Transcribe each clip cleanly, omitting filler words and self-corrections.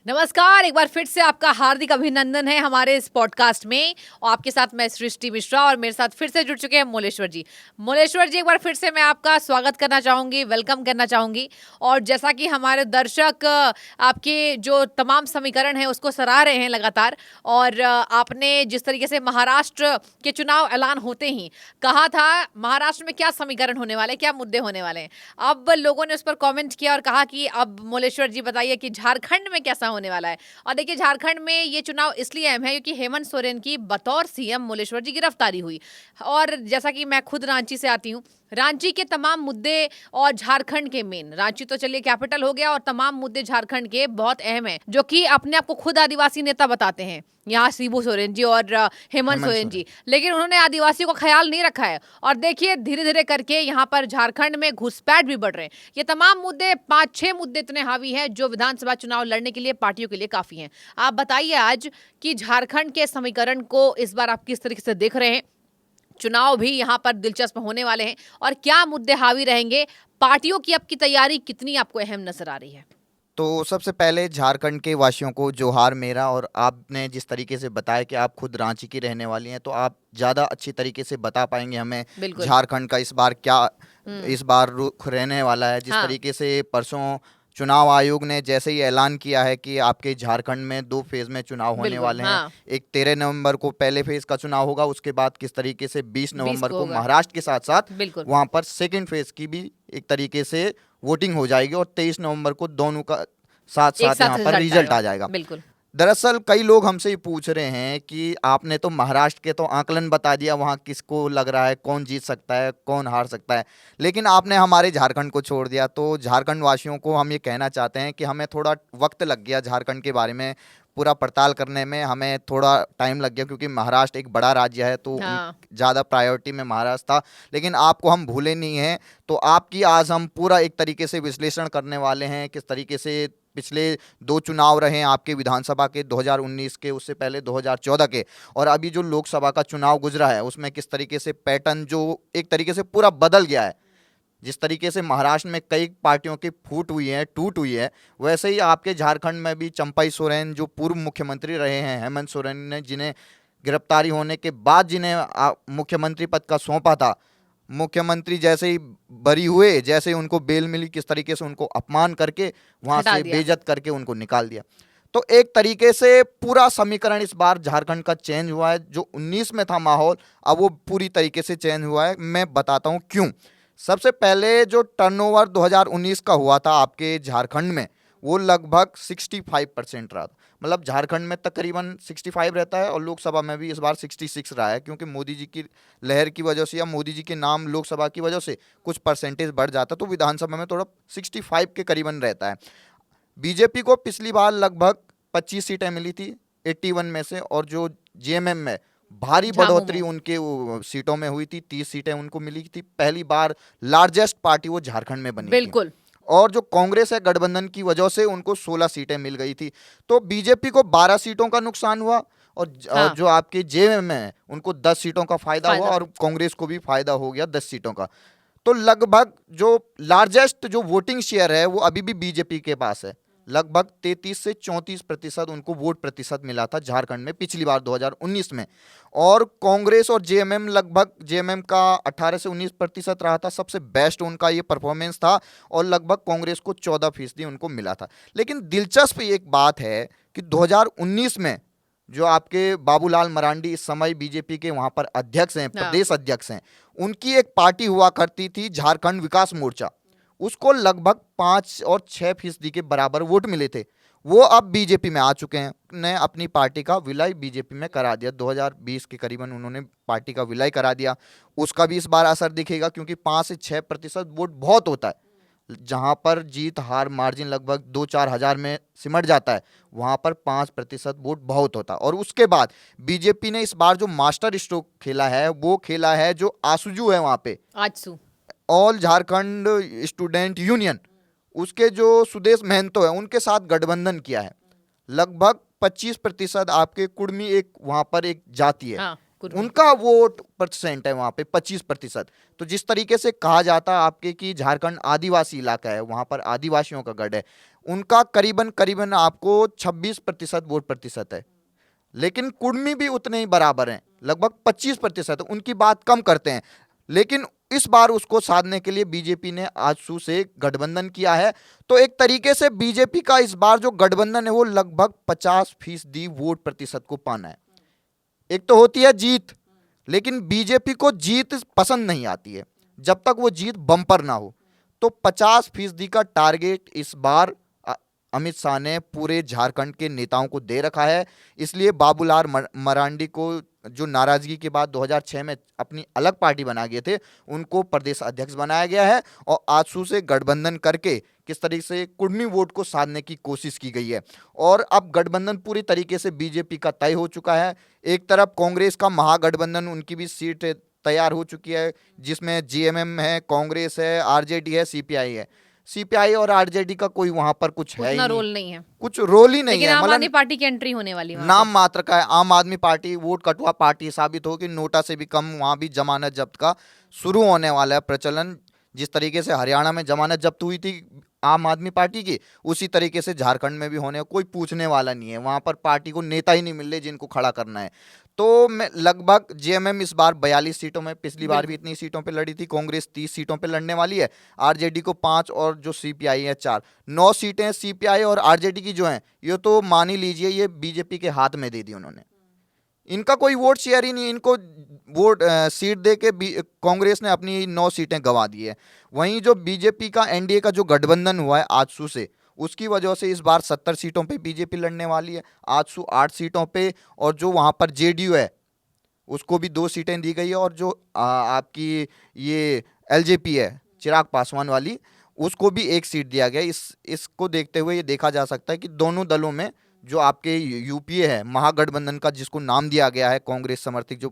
नमस्कार, एक बार फिर से आपका हार्दिक अभिनंदन है हमारे इस पॉडकास्ट में। और आपके साथ मैं सृष्टि मिश्रा और मेरे साथ फिर से जुड़ चुके हैं मोलेश्वर जी। मोलेश्वर जी, एक बार फिर से मैं आपका स्वागत करना चाहूंगी, वेलकम करना चाहूंगी। और जैसा कि हमारे दर्शक आपके जो तमाम समीकरण हैं उसको सराह रहे हैं लगातार, और आपने जिस तरीके से महाराष्ट्र के चुनाव ऐलान होते ही कहा था महाराष्ट्र में क्या समीकरण होने वाले, क्या मुद्दे होने वाले हैं, अब लोगों ने उस पर कॉमेंट किया और कहा कि अब मोलेश्वर जी बताइए कि झारखंड में कैसा होने वाला है। और देखिए, झारखंड में ये चुनाव इसलिए अहम है क्योंकि हेमंत सोरेन की बतौर सीएम मोलेश्वर जी गिरफ्तारी हुई। और जैसा कि मैं खुद रांची से आती हूँ, रांची के तमाम मुद्दे और झारखंड के मेन, रांची तो चलिए कैपिटल हो गया, और तमाम मुद्दे झारखंड के बहुत अहम हैं, जो कि अपने आप को खुद आदिवासी नेता बताते हैं यहाँ शिबू सोरेन जी और हेमंत सोरेन जी। लेकिन उन्होंने आदिवासियों का ख्याल नहीं रखा है। और देखिए, धीरे धीरे करके यहाँ पर झारखंड में घुसपैठ भी बढ़ रहे हैं। ये तमाम मुद्दे, 5-6 मुद्दे इतने हावी हैं जो विधानसभा चुनाव लड़ने के लिए पार्टियों के लिए काफी हैं। आप बताइए आज कि झारखंड के समीकरण को इस बार आप किस तरीके से देख रहे हैं, चुनाव भी यहाँ पर दिलचस्प होने वाले हैं, और क्या मुद्दे हावी रहेंगे, पार्टियों की अब की तैयारी कितनी आपको अहम नजर आ रही है? तो सबसे पहले झारखंड के वासियों को जोहार मेरा। और आपने जिस तरीके से बताया कि आप खुद रांची की रहने वाली हैं, तो आप ज़्यादा अच्छी तरीके से बता पाएंगे हमें बिल्कुल। झारखंड का इस बार रुख रहने वाला है। जिस हाँ। तरीके से परसों चुनाव आयोग ने जैसे ही ऐलान किया है कि आपके झारखंड में 2 फेज में चुनाव होने बिल्कुल। वाले हैं। हाँ। एक 13 नवंबर को पहले फेज का चुनाव होगा, उसके बाद किस तरीके से 20 20 नवंबर को को होगा। महाराष्ट्र के साथ साथ बिल्कुल। वहाँ पर सेकेंड फेज की भी एक तरीके से वोटिंग हो जाएगी, और 23 नवंबर को दोनों का साथ एक साथ साथ यहाँ पर रिजल्ट आ जाएगा। बिल्कुल। दरअसल कई लोग हमसे ही पूछ रहे हैं कि आपने तो महाराष्ट्र के तो आंकलन बता दिया, वहाँ किसको लग रहा है कौन जीत सकता है कौन हार सकता है, लेकिन आपने हमारे झारखंड को छोड़ दिया। तो झारखंड वासियों को हम ये कहना चाहते हैं कि हमें थोड़ा वक्त लग गया झारखंड के बारे में पूरा पड़ताल करने में, हमें थोड़ा टाइम लग गया, क्योंकि महाराष्ट्र एक बड़ा राज्य है तो हाँ। ज़्यादा प्रायोरिटी में महाराष्ट्र था। लेकिन आपको हम भूले नहीं हैं, तो आपकी आज हम पूरा एक तरीके से विश्लेषण करने वाले हैं किस तरीके से पिछले 2 चुनाव रहे हैं आपके विधानसभा के, 2019 के, उससे पहले 2014 के, और अभी जो लोकसभा का चुनाव गुजरा है उसमें किस तरीके से पैटर्न जो एक तरीके से पूरा बदल गया है। जिस तरीके से महाराष्ट्र में कई पार्टियों की फूट हुई है, टूट हुई है, वैसे ही आपके झारखंड में भी चंपाई सोरेन जो पूर्व मुख्यमंत्री रहे हैं, हेमंत सोरेन ने, जिन्हें गिरफ्तारी होने के बाद जिन्हें मुख्यमंत्री पद का सौंपा था, मुख्यमंत्री जैसे ही बरी हुए, जैसे ही उनको बेल मिली, किस तरीके से उनको अपमान करके वहां हटा से दिया। बेइज्जत करके उनको निकाल दिया। तो एक तरीके से पूरा समीकरण इस बार झारखंड का चेंज हुआ है। जो 19 में था माहौल, अब वो पूरी तरीके से चेंज हुआ है। मैं बताता हूँ क्यों। सबसे पहले जो टर्नओवर 2019 का हुआ था आपके झारखंड में, वो लगभग 65% रहा था। मतलब झारखंड में तकरीबन 65 रहता है, और लोकसभा में भी इस बार 66 रहा है, क्योंकि मोदी जी की लहर की वजह से या मोदी जी के नाम लोकसभा की वजह से कुछ परसेंटेज बढ़ जाता, तो विधानसभा में थोड़ा 65 के करीबन रहता है। बीजेपी को पिछली बार लगभग 25 सीटें मिली थी 81 में से, और जो जेएमएम में भारी झामुमो। बढ़ोतरी उनके सीटों में हुई थी, 30 सीटें उनको मिली थी। पहली बार लार्जेस्ट पार्टी वो झारखंड में बनी थी। बिल्कुल। और जो कांग्रेस है गठबंधन की वजह से उनको 16 सीटें मिल गई थी। तो बीजेपी को 12 सीटों का नुकसान हुआ, और हाँ। जो आपके जेएमएम है उनको 10 सीटों का फायदा हुआ, फायदा। और कांग्रेस को भी फायदा हो गया 10 सीटों का। तो लगभग जो लार्जेस्ट जो वोटिंग शेयर है वो अभी भी बीजेपी के पास है। लगभग 33 से 34% उनको वोट प्रतिशत मिला था झारखंड में पिछली बार 2019 में। और कांग्रेस और जेएमएम, लगभग जेएमएम का 18 से 19% रहा था, सबसे बेस्ट उनका ये परफॉर्मेंस था, और लगभग कांग्रेस को 14% उनको मिला था। लेकिन दिलचस्प एक बात है कि 2019 में जो आपके बाबूलाल मरांडी इस समय बीजेपी के वहां पर अध्यक्ष हैं, प्रदेश अध्यक्ष हैं, उनकी एक पार्टी हुआ करती थी झारखंड विकास मोर्चा, उसको लगभग 5 और 6% के बराबर वोट मिले थे। वो अब बीजेपी में आ चुके हैं, ने अपनी पार्टी का विलय बीजेपी में करा दिया। 2020 के करीबन उन्होंने पार्टी का विलय करा दिया। उसका भी इस बार असर दिखेगा, क्योंकि 5 से 6% वोट बहुत होता है। जहां पर जीत हार मार्जिन लगभग 2-4 हजार में सिमट जाता है, वहां पर 5% वोट बहुत होता है। और उसके बाद बीजेपी ने इस बार जो मास्टर स्ट्रोक खेला है, वो खेला है जो आसुजू है वहां पे, AJSU. All Jharkhand student union, उसके जो सुदेश महंतो है उनके साथ गठबंधन किया है। लगभग 25% आपके कुर्मी एक वहां पर एक जाति है, हाँ, उनका वोट परसेंट है वहां पे 25%। तो जिस तरीके से कहा जाता है आपके कि झारखंड आदिवासी इलाका है, वहां पर आदिवासियों का गढ़ है, उनका करीबन करीबन आपको 26% वोट प्रतिशत है, लेकिन कुर्मी भी उतने ही बराबर हैं, लगभग 25%। उनकी बात कम करते हैं, लेकिन इस बार उसको साधने के लिए बीजेपी ने आजसू से गठबंधन किया है। तो एक तरीके से बीजेपी का इस बार जो गठबंधन है वो लगभग 50% वोट प्रतिशत को पाना है। एक तो होती है जीत, लेकिन बीजेपी को जीत पसंद नहीं आती है जब तक वो जीत बम्पर ना हो। तो 50% का टारगेट इस बार अमित शाह ने पूरे झारखंड के नेताओं को दे रखा है। इसलिए बाबूलाल मरांडी को, जो नाराजगी के बाद 2006 में अपनी अलग पार्टी बना गए थे, उनको प्रदेश अध्यक्ष बनाया गया है और आजसू से गठबंधन करके किस तरीके से कुर्मी वोट को साधने की कोशिश की गई है। और अब गठबंधन पूरी तरीके से बीजेपी का तय हो चुका है। एक तरफ कांग्रेस का महागठबंधन, उनकी भी सीट तैयार हो चुकी है, जिसमें जीएमएम है, कांग्रेस है, आरजेडी है, सीपीआई है। सीपीआई और आरजेडी का कोई वहां पर कुछ है ही नहीं, रोल नहीं है, कुछ रोल ही नहीं लेकिन है। आम आदमी पार्टी की एंट्री होने वाली है, नाम मात्र का है। आम आदमी पार्टी वोट कटुआ पार्टी साबित होगी, नोटा से भी कम वहां भी जमानत जब्त का शुरू होने वाला है प्रचलन। जिस तरीके से हरियाणा में जमानत जब्त हुई थी आम आदमी पार्टी की, उसी तरीके से झारखंड में भी होने, कोई पूछने वाला नहीं है। वहां पर पार्टी को नेता ही नहीं मिल रहे जिनको खड़ा करना है। तो मैं लगभग जेएमएम इस बार 42 सीटों में, पिछली बार भी इतनी सीटों पे लड़ी थी। कांग्रेस 30 सीटों पे लड़ने वाली है, आरजेडी को 5 और जो सीपीआई है 4। 9 सीटें सीपीआई और आरजेडी की जो हैं, ये तो मान ही लीजिए ये बीजेपी के हाथ में दे दी उन्होंने। इनका कोई वोट शेयर ही नहीं, इनको वोट सीट दे के कांग्रेस ने अपनी 9 सीटें गंवा दी है। वहीं जो बीजेपी का एनडीए का जो गठबंधन हुआ है आजसू से, उसकी वजह से इस बार 70 सीटों पे बीजेपी लड़ने वाली है, आजसू 8 सीटों पे, और जो वहाँ पर जेडीयू है उसको भी 2 सीटें दी गई है, और जो आपकी ये एलजेपी है चिराग पासवान वाली, उसको भी 1 सीट दिया गया। इसको देखते हुए ये देखा जा सकता है कि दोनों दलों में जो आपके यूपीए है महागठबंधन का, जिसको नाम दिया गया है, कांग्रेस समर्थित जो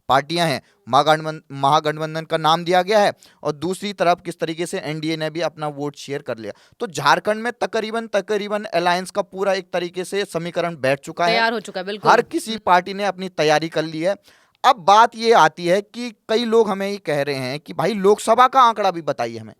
पार्टियां हैं, महागठबंधन का नाम दिया गया है, और दूसरी तरफ किस तरीके से एनडीए ने भी अपना वोट शेयर कर लिया। तो झारखंड में तकरीबन अलायंस का पूरा एक तरीके से समीकरण बैठ चुका है, तैयार हो चुका है, बिल्कुल। हर किसी पार्टी ने अपनी तैयारी कर ली है। अब बात ये आती है कि कई लोग हमें ये कह रहे हैं कि भाई लोकसभा का आंकड़ा भी बताइए हमें।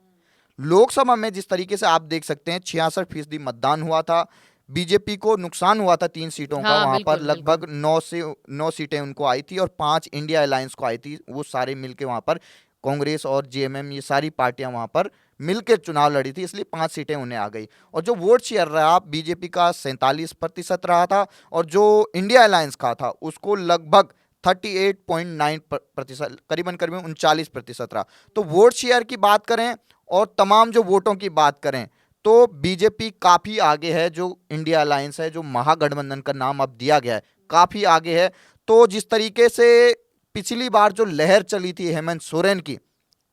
लोकसभा में जिस तरीके से आप देख सकते हैं 66% मतदान हुआ था, बीजेपी को नुकसान हुआ था 3 सीटों का, वहां पर लगभग 9 सीटें उनको आई थी और 5 इंडिया अलायंस को आई थी। वो सारे मिलके वहां पर कांग्रेस और जेएमएम, ये सारी पार्टियां वहां पर मिलकर चुनाव लड़ी थी, इसलिए 5 सीटें उन्हें आ गई। और जो वोट शेयर रहा बीजेपी का 47% रहा था, और जो इंडिया अलायंस का था उसको लगभग 38.9%, करीबन 39% रहा। तो वोट शेयर की बात करें और तमाम जो वोटों की बात करें तो बीजेपी काफी आगे है। जो इंडिया अलायंस है, जो महागठबंधन का नाम अब दिया गया है, काफी आगे है। तो जिस तरीके से पिछली बार जो लहर चली थी हेमंत सोरेन की,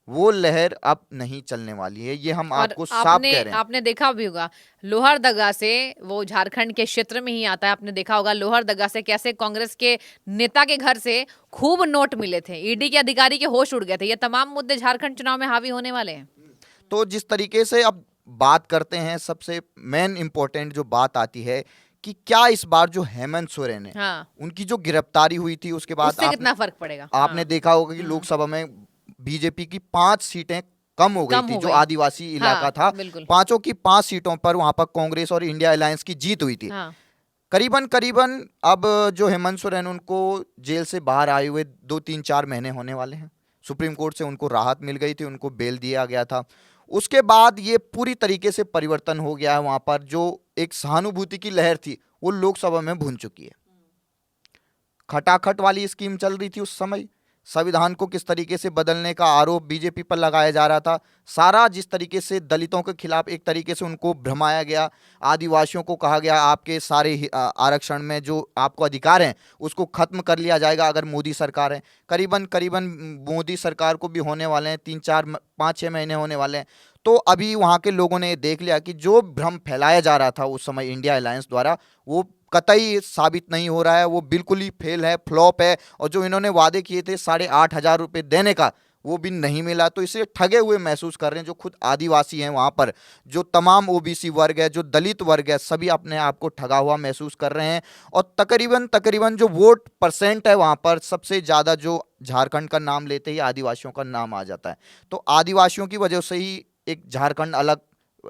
वो लहर अब नहीं चलने वाली है, ये हम आपको साफ कह रहे हैं। आपने देखा भी होगा लोहरदगा से, वो झारखंड के क्षेत्र में ही आता है, आपने देखा होगा लोहरदगा से कैसे कांग्रेस के नेता के घर से खूब नोट मिले थे, ईडी के अधिकारी के होश उड़ गए थे। ये तमाम मुद्दे झारखंड चुनाव में हावी होने वाले हैं। तो जिस तरीके से अब बात करते हैं, सबसे मेन इंपॉर्टेंट जो बात आती है कि क्या इस बार जो हेमंत सोरेन है, हाँ, उनकी जो गिरफ्तारी हुई थी उसके बाद कितना फर्क पड़ेगा। आपने देखा होगा कि लोकसभा में बीजेपी की 5 सीटें कम हो गई थी, जो आदिवासी इलाका था, 5 की 5 सीटों पर वहां पर कांग्रेस और इंडिया अलायंस की जीत हुई थी। करीबन अब जो हेमंत सोरेन, उनको जेल से बाहर आए हुए 2-3-4 महीने होने वाले हैं। सुप्रीम कोर्ट से उनको राहत मिल गई थी, उनको बेल दिया गया था। उसके बाद ये पूरी तरीके से परिवर्तन हो गया है। वहां पर जो एक सहानुभूति की लहर थी वो लोकसभा में भुन चुकी है। खटाखट वाली स्कीम चल रही थी उस समय, संविधान को किस तरीके से बदलने का आरोप बीजेपी पर लगाया जा रहा था। सारा जिस तरीके से दलितों के खिलाफ एक तरीके से उनको भ्रमाया गया, आदिवासियों को कहा गया आपके सारे आरक्षण में जो आपको अधिकार हैं उसको खत्म कर लिया जाएगा अगर मोदी सरकार है। करीबन मोदी सरकार को भी होने वाले हैं 3-4-5-6 महीने होने वाले हैं। तो अभी वहाँ के लोगों ने देख लिया कि जो भ्रम फैलाया जा रहा था उस समय इंडिया अलायंस द्वारा, वो कतई साबित नहीं हो रहा है, वो बिल्कुल ही फेल है, फ्लॉप है। और जो इन्होंने वादे किए थे 8,500 रुपये देने का, वो भी नहीं मिला। तो इसे ठगे हुए महसूस कर रहे हैं जो खुद आदिवासी हैं वहाँ पर, जो तमाम ओबीसी वर्ग है, जो दलित वर्ग है, सभी अपने आप को ठगा हुआ महसूस कर रहे हैं। और तकरीबन जो वोट परसेंट है वहाँ पर सबसे ज़्यादा जो झारखंड का नाम लेते ही आदिवासियों का नाम आ जाता है। तो आदिवासियों की वजह से ही एक झारखंड अलग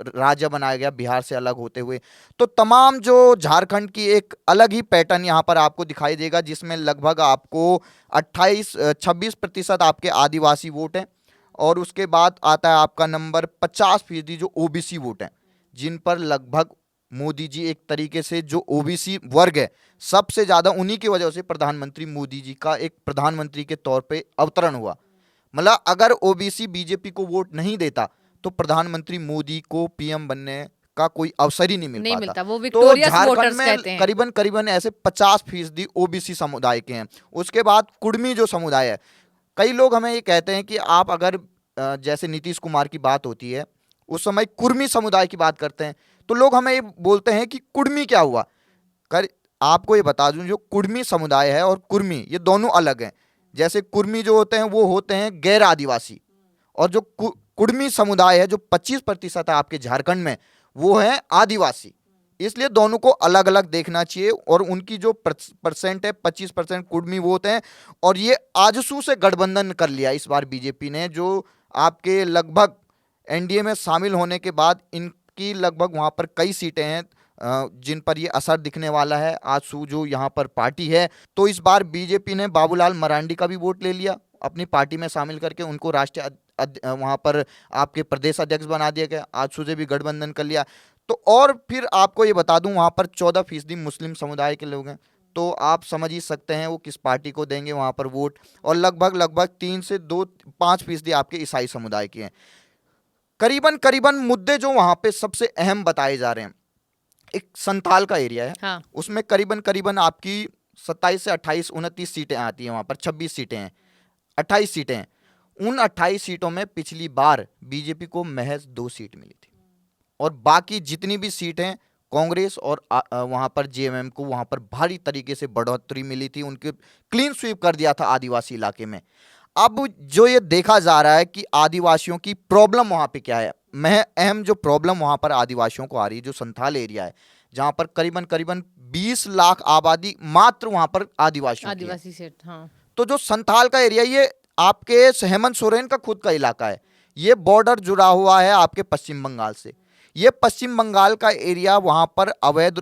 राज्य बनाया गया बिहार से अलग होते हुए। तो तमाम जो झारखंड की एक अलग ही पैटर्न यहाँ पर आपको दिखाई देगा, जिसमें लगभग आपको 26% आपके आदिवासी वोट हैं, और उसके बाद आता है आपका नंबर 50% जो ओबीसी वोट हैं, जिन पर लगभग मोदी जी एक तरीके से जो ओबीसी वर्ग है सबसे ज्यादा उन्हीं की वजह से प्रधानमंत्री मोदी जी का एक प्रधानमंत्री के तौर पे अवतरण हुआ। मतलब अगर ओबीसी बीजेपी को वोट नहीं देता तो प्रधानमंत्री मोदी को पीएम बनने का कोई अवसर ही नहीं मिल नहीं पाता। मिलता, वो तो विक्टोरियस झारखंड वोटर्स में कहते हैं। करीबन करीबन ऐसे 50% ओबीसी समुदाय के हैं। उसके बाद कुर्मी जो समुदाय है, कई लोग हमें ये कहते हैं कि आप अगर जैसे नीतीश कुमार की बात होती है उस समय कुर्मी समुदाय की बात करते हैं, तो लोग हमें ये बोलते हैं कि कुर्मी क्या हुआ। कर आपको ये बता दूं, जो कुर्मी समुदाय है और कुर्मी ये दोनों अलग हैं। जैसे कुर्मी जो होते हैं वो होते हैं गैर आदिवासी, और जो कुर्मी समुदाय है जो 25% है आपके झारखंड में, वो है आदिवासी। इसलिए दोनों को अलग अलग देखना चाहिए। और उनकी जो परसेंट है 25% कुर्मी वो होते हैं। और ये आजसू से गठबंधन कर लिया इस बार बीजेपी ने, जो आपके लगभग एनडीए में शामिल होने के बाद इनकी लगभग वहां पर कई सीटें हैं जिन पर ये असर दिखने वाला है। आजसू जो यहाँ पर पार्टी है, तो इस बार बीजेपी ने बाबूलाल मरांडी का भी वोट ले लिया अपनी पार्टी में शामिल करके, उनको राष्ट्रीय वहां पर आपके प्रदेश अध्यक्ष बना दिया गया। आजसू से भी गठबंधन कर लिया। तो और फिर आपको ये बता दूं, वहां पर 14% मुस्लिम समुदाय के लोग हैं, तो आप समझ ही सकते हैं वो किस पार्टी को देंगे वहां पर वोट। और लगभग लगभग 3 से 5% आपके ईसाई समुदाय के हैं। करीबन करीबन मुद्दे जो वहां पे सबसे अहम बताए जा रहे हैं, एक संथाल का एरिया है। हाँ। उसमें करीबन करीबन आपकी 27 से 28 29 सीटें आती हैं, वहां पर 26 सीटें हैं, 28 सीटें हैं। उन 28 सीटों में पिछली बार बीजेपी को महज 2 सीट मिली थी, और बाकी जितनी भी सीट हैं कांग्रेस और वहां पर जेएमएम को वहां पर भारी तरीके से बढ़ोतरी मिली थी। उनके क्लीन स्वीप कर दिया था आदिवासी इलाके में। अब जो ये देखा जा रहा है कि आदिवासियों की प्रॉब्लम वहां पे क्या है, मैं अहम जो प्रॉब्लम वहां पर आदिवासियों को आ रही है, जो संथाल एरिया है जहां पर करीबन करीबन 20 लाख आबादी मात्र वहां पर आदिवासियों की है। आदिवासी सेट, हाँ। तो जो संथाल का एरिया, ये आपके हेमंत सोरेन का खुद का इलाका है। ये बॉर्डर जुड़ा हुआ है आपके पश्चिम बंगाल से। ये पश्चिम बंगाल का एरिया, वहां पर अवैध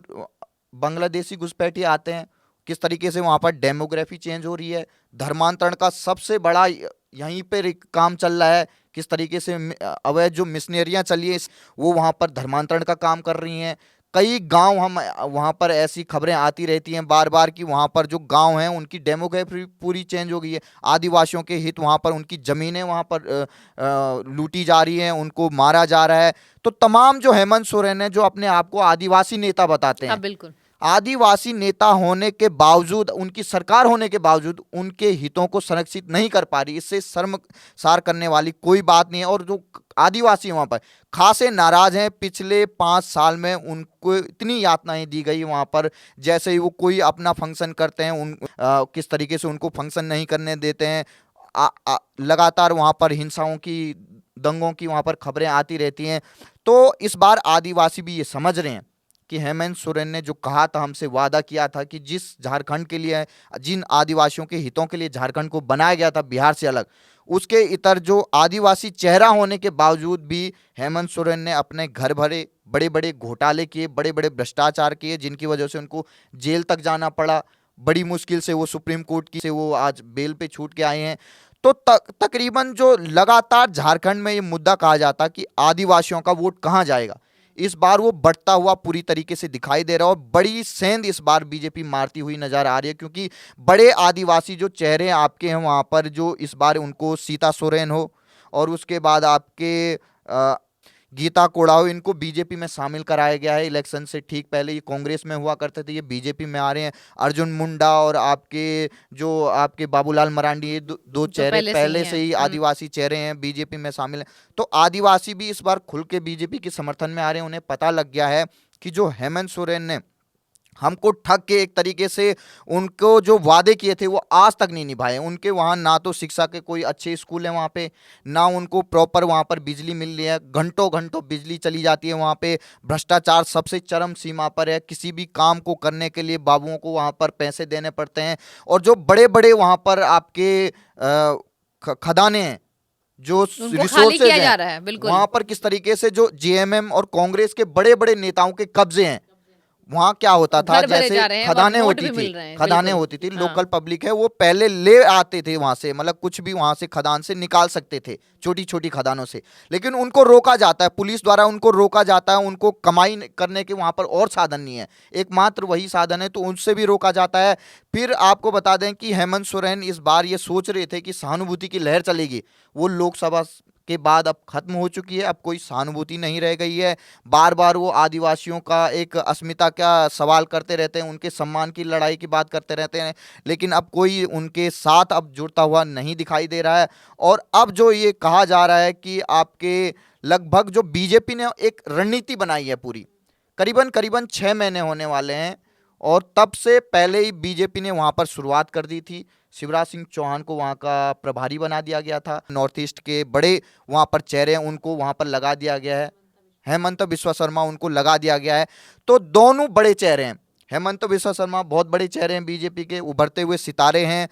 बांग्लादेशी घुसपैठिए आते हैं। किस तरीके से वहां पर डेमोग्राफी चेंज हो रही है, धर्मांतरण का सबसे बड़ा यहीं पर काम चल रहा है। किस तरीके से अवैध जो मिशनरियां चली है वो वहां पर धर्मांतरण का काम कर रही हैं। कई गांव हम वहां पर ऐसी खबरें आती रहती हैं बार बार कि वहां पर जो गांव हैं उनकी डेमोग्राफी पूरी चेंज हो गई है। आदिवासियों के हित वहां पर, उनकी जमीनें वहां पर लूटी जा रही हैं, उनको मारा जा रहा है। तो तमाम जो हेमंत सोरेन है, जो अपने आप को आदिवासी नेता बताते हैं, हाँ, बिल्कुल। आदिवासी नेता होने के बावजूद, उनकी सरकार होने के बावजूद उनके हितों को संरक्षित नहीं कर पा रही। इससे शर्मसार करने वाली कोई बात नहीं है। और जो आदिवासी वहां पर खासे नाराज हैं। पिछले 5 साल में उनको इतनी यातनाएं दी गई वहां पर, जैसे ही वो कोई अपना फंक्शन करते हैं किस तरीके से उनको फंक्शन नहीं करने देते हैं। लगातार वहां पर हिंसाओं की, दंगों की वहां पर खबरें आती रहती हैं। तो इस बार आदिवासी भी ये समझ रहे हैं कि हेमंत सोरेन ने जो कहा था, हमसे वादा किया था कि जिस झारखंड के लिए, जिन आदिवासियों के हितों के लिए झारखंड को बनाया गया था बिहार से अलग, उसके इतर जो आदिवासी चेहरा होने के बावजूद भी हेमंत सोरेन ने अपने घर भरे बड़े बड़े घोटाले किए, बड़े बड़े भ्रष्टाचार किए, जिनकी वजह से उनको जेल तक जाना पड़ा। बड़ी मुश्किल से वो सुप्रीम कोर्ट की से वो आज बेल पे छूट के आए हैं। तो तकरीबन जो लगातार झारखंड में ये मुद्दा कहा जाता कि आदिवासियों का वोट कहाँ जाएगा, इस बार वो बढ़ता हुआ पूरी तरीके से दिखाई दे रहा है। और बड़ी सेंध इस बार बीजेपी मारती हुई नजर आ रही है, क्योंकि बड़े आदिवासी जो चेहरे आपके हैं वहां पर, जो इस बार उनको सीता सोरेन हो, और उसके बाद आपके गीता कोड़ा हो, इनको बीजेपी में शामिल कराया गया है। इलेक्शन से ठीक पहले ये कांग्रेस में हुआ करते थे, ये बीजेपी में आ रहे हैं। अर्जुन मुंडा और आपके बाबूलाल मरांडी, ये दो चेहरे पहले से ही आदिवासी चेहरे हैं, बीजेपी में शामिल हैं। तो आदिवासी भी इस बार खुल के बीजेपी के समर्थन में आ रहे हैं। उन्हें पता लग गया है कि जो हेमंत सोरेन ने हमको ठग के एक तरीके से उनको जो वादे किए थे वो आज तक नहीं निभाए। उनके वहाँ ना तो शिक्षा के कोई अच्छे स्कूल हैं वहाँ पे, ना उनको प्रॉपर वहाँ पर बिजली मिल रही है। घंटों घंटों बिजली चली जाती है वहाँ पे। भ्रष्टाचार सबसे चरम सीमा पर है। किसी भी काम को करने के लिए बाबुओं को वहाँ पर पैसे देने पड़ते हैं। और जो बड़े बड़े वहाँ पर आपके खदाने हैं, जो उनको खाली रिसोर्सेज किया जा हैं रहा है, बिल्कुल। वहां पर किस तरीके से जो जेएमएम और कांग्रेस के बड़े बड़े नेताओं के कब्जे हैं, वहां क्या होता था, घर भरे जैसे जा रहे हैं और खदानें नोट होती भी थी, मिल रहे हैं, खदानें बिल्कुल। होती थी, हाँ। लोकल पब्लिक है वो पहले ले आते थे वहां से, मतलब कुछ भी वहां से खदान से निकाल सकते थे, छोटी छोटी खदानों से, लेकिन उनको रोका जाता है, पुलिस द्वारा उनको रोका जाता है, उनको कमाई करने के वहां पर और साधन नहीं है, एकमात्र वही साधन है, तो उनसे भी रोका जाता है। फिर आपको बता दें कि हेमंत सोरेन इस बार ये सोच रहे थे कि सहानुभूति की लहर चलेगी, वो लोकसभा के बाद अब खत्म हो चुकी है, अब कोई सहानुभूति नहीं रह गई है। बार बार वो आदिवासियों का एक अस्मिता का सवाल करते रहते हैं, उनके सम्मान की लड़ाई की बात करते रहते हैं, लेकिन अब कोई उनके साथ अब जुड़ता हुआ नहीं दिखाई दे रहा है। और अब जो ये कहा जा रहा है कि आपके लगभग जो बीजेपी ने एक रणनीति बनाई है पूरी, करीबन करीबन 6 महीने होने वाले हैं, और तब से पहले ही बीजेपी ने वहां पर शुरुआत कर दी थी। शिवराज सिंह चौहान को वहां का प्रभारी बना दिया गया था, नॉर्थ ईस्ट के बड़े वहां पर चेहरे हैं उनको वहां पर लगा दिया गया है, हेमंत बिस्वा शर्मा उनको लगा दिया गया है। तो दोनों बड़े चेहरे हैं, हेमंत बिस्वा शर्मा बहुत बड़े चेहरे हैं, बीजेपी के उभरते हुए सितारे हैं,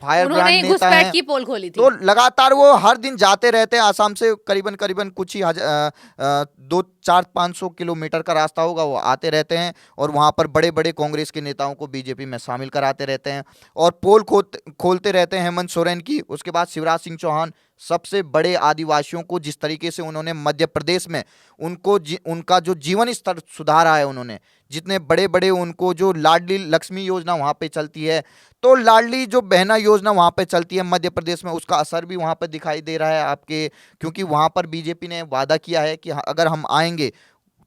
फायर उन्होंने ब्रांड ही नेता घुसपैठ हैं। की पोल खोली थी। तो लगातार वो हर दिन जाते रहते हैं आसाम से, करीबन करीबन कुछ ही 200-400-500 किलोमीटर का रास्ता होगा, वो आते रहते हैं और वहाँ पर बड़े बड़े कांग्रेस के नेताओं को बीजेपी में शामिल कराते रहते हैं और पोल खोलते रहते हैं हेमंत सोरेन की। उसके बाद शिवराज सिंह चौहान सबसे बड़े आदिवासियों को जिस तरीके से उन्होंने मध्य प्रदेश में उनका जो जीवन स्तर सुधारा है, उन्होंने जितने बड़े बड़े उनको जो लाडली लक्ष्मी योजना वहाँ पे चलती है, तो लाडली जो बहना योजना वहाँ पे चलती है मध्य प्रदेश में, उसका असर भी वहाँ पे दिखाई दे रहा है आपके, क्योंकि वहाँ पर बीजेपी ने वादा किया है कि अगर हम आएंगे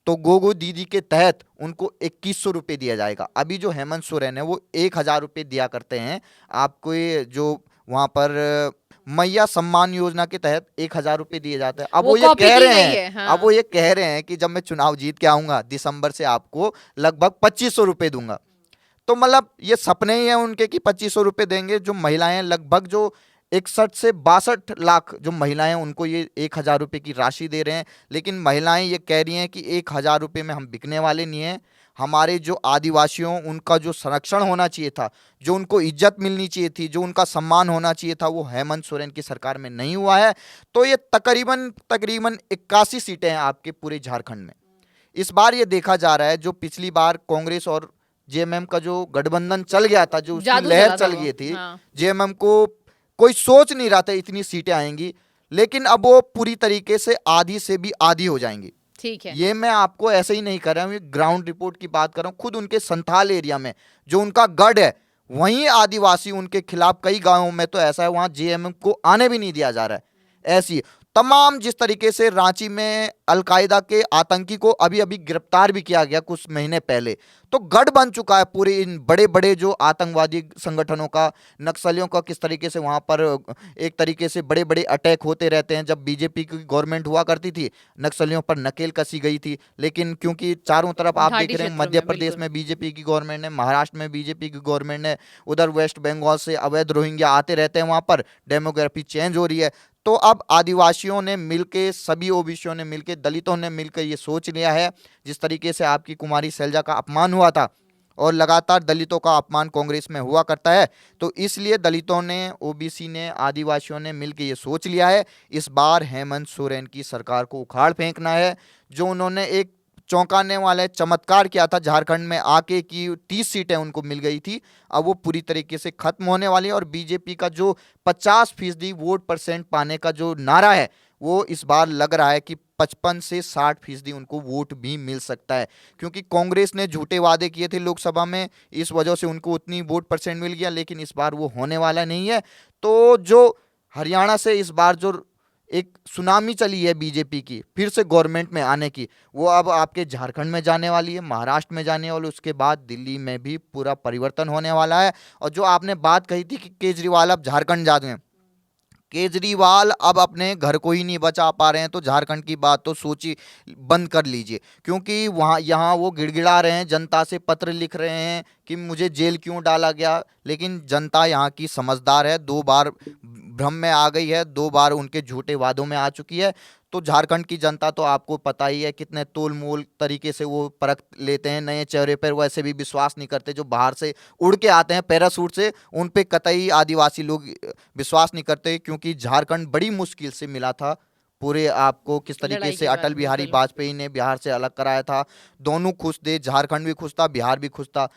तो गोगो दीदी के तहत उनको 2100 रुपये दिया जाएगा। अभी जो हेमंत सोरेन है वो 1000 रुपये दिया करते हैं आपको, ये जो वहाँ पर मैया सम्मान योजना के तहत 1000 रुपये दिए जाते हैं। अब वो ये कह रहे हैं, हाँ। अब वो ये कह रहे हैं कि जब मैं चुनाव जीत के आऊंगा दिसंबर से आपको लगभग 2500 रुपये दूंगा। तो मतलब ये सपने ही हैं उनके कि 2500 रुपये देंगे। जो महिलाएं लगभग जो 61 से 62 लाख जो महिलाएं उनको ये 1000 रुपये की राशि दे रहे हैं, लेकिन महिलाएं ये कह रही हैं कि 1000 रुपये में हम बिकने वाले नहीं हैं। हमारे जो आदिवासियों उनका जो संरक्षण होना चाहिए था, जो उनको इज्जत मिलनी चाहिए थी, जो उनका सम्मान होना चाहिए था, वो हेमंत सोरेन की सरकार में नहीं हुआ है। तो ये तकरीबन 81 सीटें हैं आपके पूरे झारखंड में। इस बार ये देखा जा रहा है जो पिछली बार कांग्रेस और जेएमएम का जो गठबंधन चल गया था, जो उसकी लहर चल गई थी, जेएमएम को कोई सोच नहीं रहा था इतनी सीटें आएंगी, लेकिन अब वो पूरी तरीके से आधी से भी आधी हो जाएंगी। ठीक है, ये मैं आपको ऐसे ही नहीं कर रहा हूँ, ये ग्राउंड रिपोर्ट की बात कर रहा हूँ। खुद उनके संथाल एरिया में जो उनका गढ़ है, वहीं आदिवासी उनके खिलाफ कई गांवों में तो ऐसा है वहां जेएमएम को आने भी नहीं दिया जा रहा है। ऐसी तमाम जिस तरीके से रांची में अलकायदा के आतंकी को अभी अभी गिरफ्तार भी किया गया कुछ महीने पहले, तो गढ़ बन चुका है पूरे इन बड़े बड़े जो आतंकवादी संगठनों का, नक्सलियों का, किस तरीके से वहां पर एक तरीके से बड़े बड़े अटैक होते रहते हैं। जब बीजेपी की गवर्नमेंट हुआ करती थी, नक्सलियों पर नकेल कसी गई थी, लेकिन क्योंकि चारों तरफ आप देख रहे हैं मध्य प्रदेश में बीजेपी की गवर्नमेंट है, महाराष्ट्र में बीजेपी की गवर्नमेंट है, उधर वेस्ट बंगाल से अवैध रोहिंग्या आते रहते हैं, वहां पर डेमोग्राफी चेंज हो रही है। तो अब आदिवासियों ने मिलके, सभी ओबीसियों ने मिलके, दलितों ने मिलकर ये सोच लिया है, जिस तरीके से आपकी कुमारी सैलजा का अपमान हुआ था और लगातार दलितों का अपमान कांग्रेस में हुआ करता है, तो इसलिए दलितों ने, ओबीसी ने, आदिवासियों ने मिलकर ये सोच लिया है इस बार हेमंत सोरेन की सरकार को उखाड़ फेंकना है। जो उन्होंने एक चौंकाने वाले चमत्कार किया था झारखंड में आके कि 30 सीटें उनको मिल गई थी, अब वो पूरी तरीके से खत्म होने वाली है। और बीजेपी का जो 50% वोट परसेंट पाने का जो नारा है, वो इस बार लग रहा है कि 55 से 60% उनको वोट भी मिल सकता है, क्योंकि कांग्रेस ने झूठे वादे किए थे लोकसभा में, इस वजह से उनको उतनी वोट परसेंट मिल गया, लेकिन इस बार वो होने वाला नहीं है। तो जो हरियाणा से इस बार जो एक सुनामी चली है बीजेपी की फिर से गवर्नमेंट में आने की, वो अब आपके झारखंड में जाने वाली है, महाराष्ट्र में जाने वाली, उसके बाद दिल्ली में भी पूरा परिवर्तन होने वाला है। और जो आपने बात कही थी कि केजरीवाल अब झारखंड जा रहे हैं, केजरीवाल अब अपने घर को ही नहीं बचा पा रहे हैं, तो झारखंड की बात तो सोची बंद कर लीजिए, क्योंकि वहाँ यहाँ वो गिड़गिड़ा रहे हैं, जनता से पत्र लिख रहे हैं कि मुझे जेल क्यों डाला गया, लेकिन जनता यहाँ की समझदार है, 2 बार भ्रम में आ गई है, 2 बार उनके झूठे वादों में आ चुकी है। तो झारखंड की जनता तो आपको पता ही है कितने तोल मोल तरीके से वो परख लेते हैं, नए चेहरे पर वैसे भी विश्वास नहीं करते। जो बाहर से उड़ के आते हैं पैराशूट से, उन पे कतई आदिवासी लोग विश्वास नहीं करते, क्योंकि झारखंड बड़ी मुश्किल से मिला था। पूरे आपको किस तरीके लड़ाई से के बाद अटल बिहारी बिल्कुल। वाजपेयी ने बिहार से अलग कराया था, दोनों खुश थे, झारखंड भी खुश था, बिहार भी खुश था।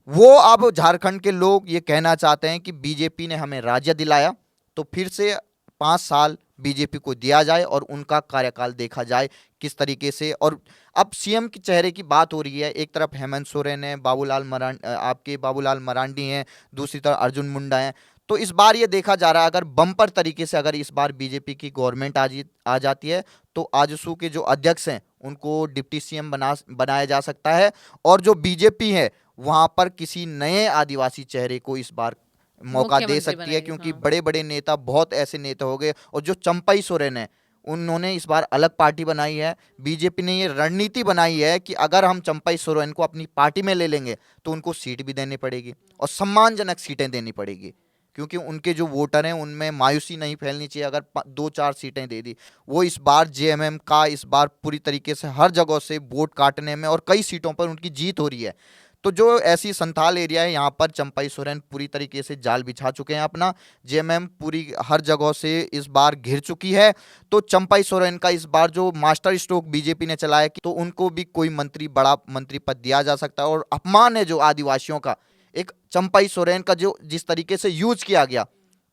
वो अब झारखंड के लोग ये कहना चाहते हैं कि बीजेपी ने हमें राज्य दिलाया, तो फिर से 5 साल बीजेपी को दिया जाए और उनका कार्यकाल देखा जाए किस तरीके से। और अब सीएम के चेहरे की बात हो रही है, एक तरफ हेमंत सोरेन है, आपके बाबूलाल मरांडी हैं, दूसरी तरफ अर्जुन मुंडा हैं। तो इस बार ये देखा जा रहा है, अगर बम्पर तरीके से अगर इस बार बीजेपी की गवर्नमेंट आ जाती है, तो आजसू के जो अध्यक्ष हैं उनको डिप्टी सीएम बनाया जा सकता है। और जो बीजेपी है वहां पर किसी नए आदिवासी चेहरे को इस बार मौका दे मुख्यमंत्री सकती है, बनाएगी, क्योंकि हाँ। बड़े बड़े नेता, बहुत ऐसे नेता हो गए। और जो चंपई सोरेन है, उन्होंने इस बार अलग पार्टी बनाई है। बीजेपी ने ये रणनीति बनाई है कि अगर हम चंपई सोरेन को अपनी पार्टी में ले लेंगे तो उनको सीट भी देनी पड़ेगी और सम्मानजनक सीटें देनी पड़ेगी, क्योंकि उनके जो वोटर हैं उनमें मायूसी नहीं फैलनी चाहिए। अगर 2-4 सीटें दे दी, वो इस बार जेएमएम का इस बार पूरी तरीके से हर जगह से वोट काटने में और कई सीटों पर उनकी जीत हो रही है। तो जो ऐसी संथाल एरिया है, यहाँ पर चंपई सोरेन पूरी तरीके से जाल बिछा चुके हैं अपना। जेएमएम पूरी हर जगह से इस बार घिर चुकी है। तो चंपई सोरेन का इस बार जो मास्टर स्ट्रोक बीजेपी ने चलाया कि तो उनको भी कोई बड़ा मंत्री पद दिया जा सकता है। और अपमान है जो आदिवासियों का, एक चंपई सोरेन का जो जिस तरीके से यूज किया गया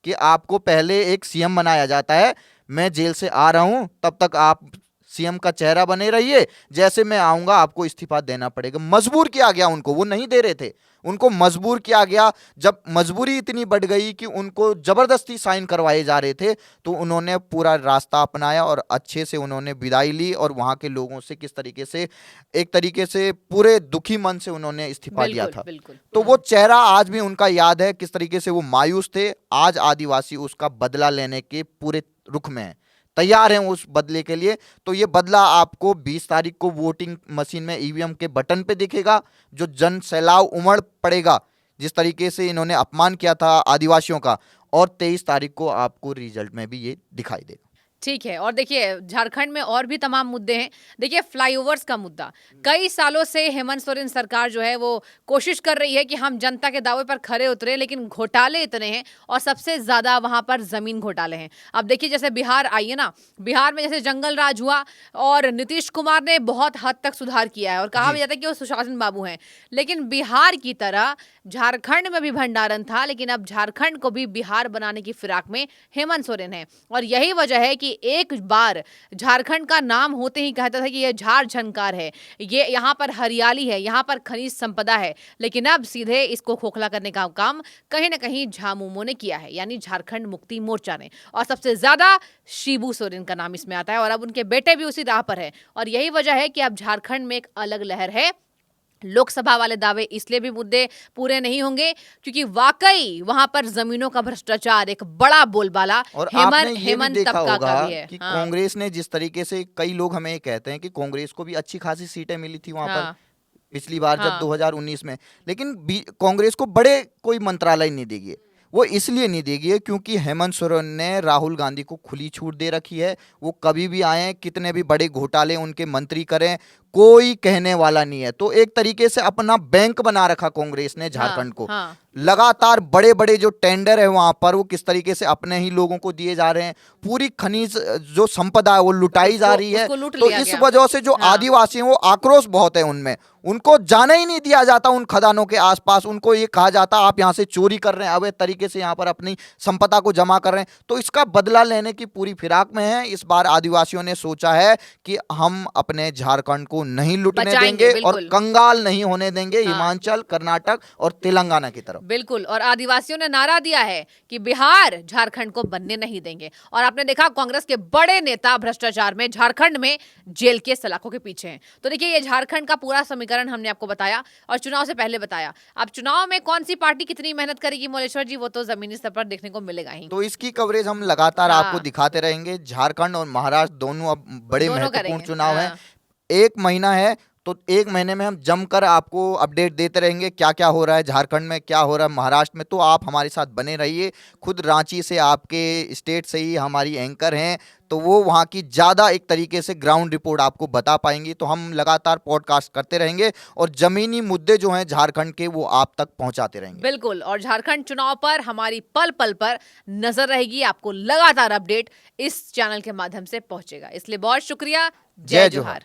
कि आपको पहले एक सीएम बनाया जाता है, मैं जेल से आ रहा हूं तब तक आप सीएम का चेहरा बने रहिए, जैसे मैं आऊंगा आपको इस्तीफा देना पड़ेगा। मजबूर किया गया उनको, वो नहीं दे रहे थे, उनको मजबूर किया गया। जब मजबूरी इतनी बढ़ गई कि उनको जबरदस्ती साइन करवाए जा रहे थे, तो उन्होंने पूरा रास्ता अपनाया और अच्छे से उन्होंने विदाई ली। और वहां के लोगों से किस तरीके से, एक तरीके से पूरे दुखी मन से उन्होंने इस्तीफा दिया बिल्कुल था। बिल्कुल। तो वो चेहरा आज भी उनका याद है, किस तरीके से वो मायूस थे। आज आदिवासी उसका बदला लेने के पूरे रुख में है, तैयार हैं उस बदले के लिए। तो ये बदला आपको 20 तारीख को वोटिंग मशीन में ईवीएम के बटन पे दिखेगा। जो जन सैलाब उमड़ पड़ेगा, जिस तरीके से इन्होंने अपमान किया था आदिवासियों का, और 23 तारीख को आपको रिजल्ट में भी ये दिखाई देगा। ठीक है। और देखिए झारखंड में और भी तमाम मुद्दे हैं। देखिए फ्लाईओवर्स का मुद्दा, कई सालों से हेमंत सोरेन सरकार जो है वो कोशिश कर रही है कि हम जनता के दावे पर खरे उतरे, लेकिन घोटाले इतने हैं और सबसे ज्यादा वहां पर जमीन घोटाले हैं। अब देखिए जैसे बिहार आइए ना, बिहार में जैसे जंगल राज हुआ और नीतीश कुमार ने बहुत हद तक सुधार किया है और कहा भी जाता है कि वो सुशासन बाबू हैं, लेकिन बिहार की तरह झारखंड में भी भंडारण था, लेकिन अब झारखंड को भी बिहार बनाने की फिराक में हेमंत सोरेन है। और यही वजह है कि एक बार झारखंड का नाम होते ही कहता था कि ये झार झंकार है, ये यहाँ पर हरियाली है, यहाँ पर खनिज संपदा है, लेकिन अब सीधे इसको खोखला करने का काम कहीं ना कहीं झामुमो ने किया है, यानी झारखंड मुक्ति मोर्चा ने। और सबसे ज्यादा शिबू सोरेन का नाम इसमें आता है और अब उनके बेटे भी उसी राह पर है। और यही वजह है कि अब झारखंड में एक अलग लहर है। लोकसभा वाले दावे इसलिए भी मुद्दे पूरे नहीं होंगे क्योंकि वाकई वहां पर जमीनों का भ्रष्टाचार एक बड़ा बोलबाला और आपने ये भी हेमंत देखा तबका होगा का भी है। कि हाँ, कांग्रेस ने जिस तरीके से, कई लोग हमें ये कहते हैं कि कांग्रेस को भी अच्छी खासी सीटें मिली थी वहां पर हाँ, पिछली बार जब हाँ, 2019 में, लेकिन कांग्रेस को बड़े कोई मंत्रालय नहीं देगी। वो इसलिए नहीं देगी क्योंकि हेमंत सोरेन ने राहुल गांधी को खुली छूट दे रखी है। वो कभी भी आए, कितने भी बड़े घोटाले उनके मंत्री करें, कोई कहने वाला नहीं है। तो एक तरीके से अपना बैंक बना रखा कांग्रेस ने झारखंड को। हाँ, लगातार बड़े बड़े जो टेंडर है वहां पर, वो किस तरीके से अपने ही लोगों को दिए जा रहे हैं। पूरी खनिज जो संपदा है वो लुटाई जा रही है। उसको लूट तो लिया इस गया। वजह से जो हाँ, आदिवासी हैं वो आक्रोश बहुत है उनमें, उनको जाने ही नहीं दिया जाता उन खदानों के आसपास। उनको ये कहा जाता आप यहाँ से चोरी कर रहे हैं, अवैध तरीके से यहाँ पर अपनी संपदा को जमा कर रहे हैं। तो इसका बदला लेने की पूरी फिराक में है। इस बार आदिवासियों ने सोचा है कि हम अपने झारखंड को नहीं लुटने बचाएंगे, देंगे और बिल्कुल। कंगाल नहीं होने देंगे हाँ, हिमाचल, कर्नाटक और तेलंगाना की तरफ। बिल्कुल। और आदिवासियों ने नारा दिया है कि बिहार झारखंड को बनने नहीं देंगे। और आपने देखा कांग्रेस के बड़े नेता भ्रष्टाचार में झारखंड में जेल के सलाखों के पीछे हैं। तो देखिए ये झारखंड का पूरा समीकरण हमने आपको बताया और चुनाव से पहले बताया। अब चुनाव में कौन सी पार्टी कितनी मेहनत करेगी मोलेश्वर जी, वो तो जमीनी स्तर पर देखने को मिलेगा ही। तो इसकी कवरेज हम लगातार हाँ, आपको दिखाते रहेंगे। झारखंड और महाराष्ट्र दोनों अब बड़े दोनों महत्वपूर्ण करेंगे। चुनाव हैं। हाँ, 1 महीना है, तो 1 महीने में हम जमकर आपको अपडेट देते रहेंगे, क्या क्या हो रहा है झारखंड में, क्या हो रहा है महाराष्ट्र में। तो आप हमारे साथ बने रहिए। खुद रांची से, आपके स्टेट से ही हमारी एंकर हैं, तो वो वहाँ की ज़्यादा एक तरीके से ग्राउंड रिपोर्ट आपको बता पाएंगी। तो हम लगातार पॉडकास्ट करते रहेंगे और ज़मीनी मुद्दे जो हैं झारखंड के, वो आप तक पहुँचाते रहेंगे। बिल्कुल, और झारखंड चुनाव पर हमारी पल पल पर नजर रहेगी। आपको लगातार अपडेट इस चैनल के माध्यम से पहुंचेगा। इसलिए बहुत शुक्रिया। जय जय जोहार। जोहार।